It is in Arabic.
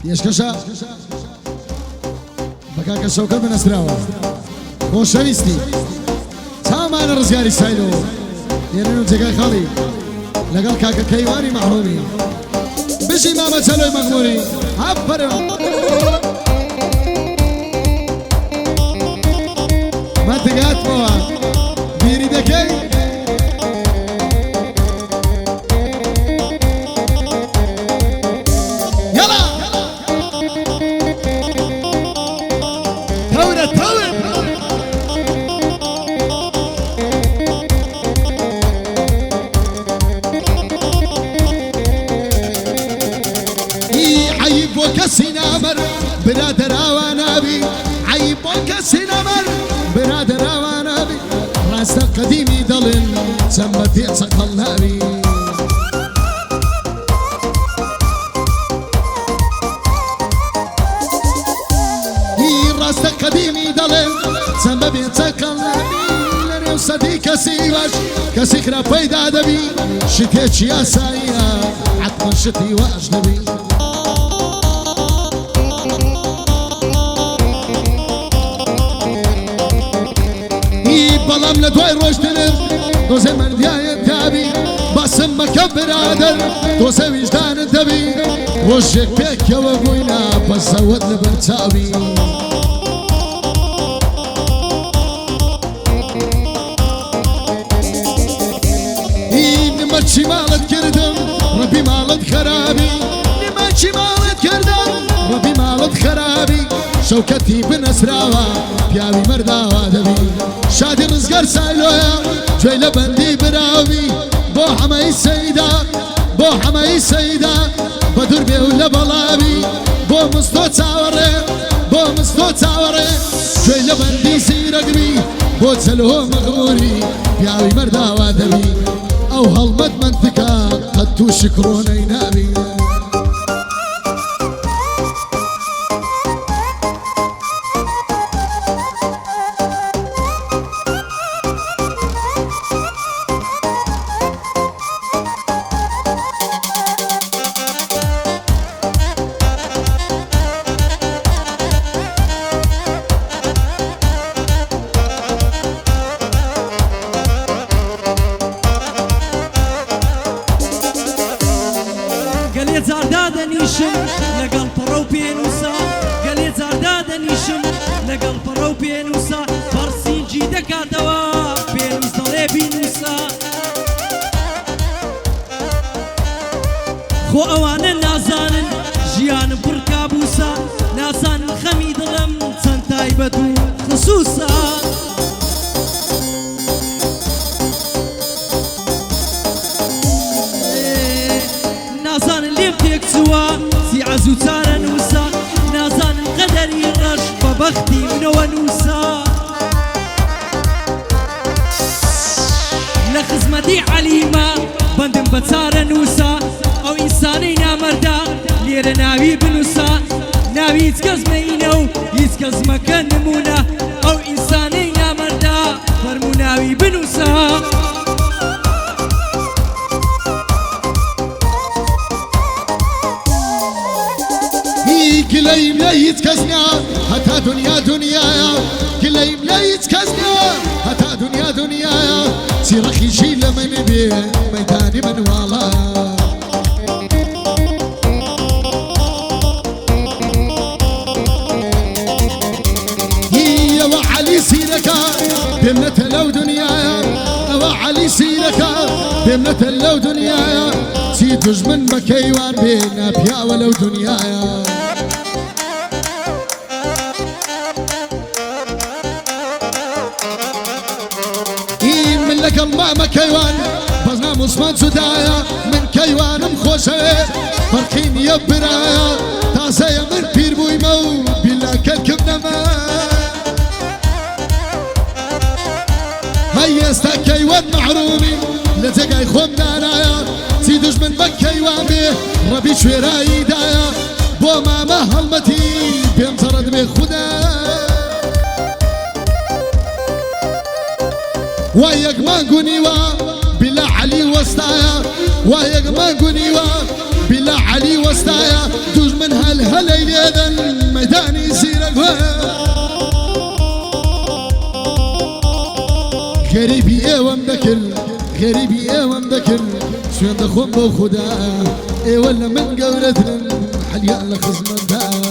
پێشکەشە بەکاکە شەوکەت بنەسراوە خۆشەویستی چامانە ڕزگاری سایلۆ لێرەن و جێگای خاڵی لەگەڵ کاکە کەیوانی مەحرومی بژی مامە چەلۆی مەغموری هەپەرێ مەتگاتمەوە بیری دەکەی برادر اوانابي عيب وكسينمر برادر اوانابي راس قديمي ضلن سمتي صقلابي راس قديمي ضلن سمتي صقلابي لري وصديق سيواش كسكرة بيدا دبي شتيتش يا سايا عطم شتي واجنبي بلام لدوي روشتنر دوزي مردياي التابي باسم مكبر عدل دوزي وجدان الدبي وشك بيك يا وابوينا بزود لبرتابي نمتشي مالت كردم ربي مالت خرابي نمتشي مالت كردم ربي مالت خرابي شوكتي بنسراوة بياوي مرداوة دبي شادي رزقار سايلويا جوي لبندي براوي بو حماي سيدا بو حماي سيدا بدور بيو لبلابي بو مستو تاوري بو مستو تاوري جوي لبندي سيرقبي بو تسلوه مغموري بياوي مرداوة دبي او هالمد منطقة قد توشكرون ينابي لقل برو بينوسا قال زرداد نيشم لقل برو بينوسا فرسين جيدك دوا بينوس ضلي بينوسا خو اوان نازان جيان بركابوسا نازان خميد لم سنتاي بدو خصوصا نازان اللي بتكسوا سي عزو تارا نوسا نازان القدر يرش ببختي منو ونوسا لخزمتي عليما بندم بتارا نوسا او انساني نامردا لير ناوي بنوسا ناوي يتكز مينو يتكز مكان نمونا او انساني نامردا فرمو ناوي بنوسا كليم لا يتكزنا هتا دنيا دنيايا كليم لا يتكزنا هتا دنيا دنيايا سيرخ يشيل لما يبي ميداني من والا هي وعلي سيرك بمنة لو دنيايا وعلي سيرك بمنة لو دنيايا سيدوج من مكيوان بينا بيا ولو دنيايا لقل ما كيوان بزنا مصمان سدايا من كيوان مخوشة فرقين يبرايا تاسايا من بير بوي مو بلا كالكب نما هيا استا كيوان محرومي لتقاي خوم دانايا سيدوش من بكيوان بيه ربي شويراي دايا بو ماما هلمتي بيمترد بيه خدا وياك ما نقوليوا بلا علي وسطايا وياك ما نقوليوا بلا علي وسطايا دوج من هالهلا غريبي ايوان ذكر سوين دخون بو خدا اي ولا من قولتن حليا لخزمن دا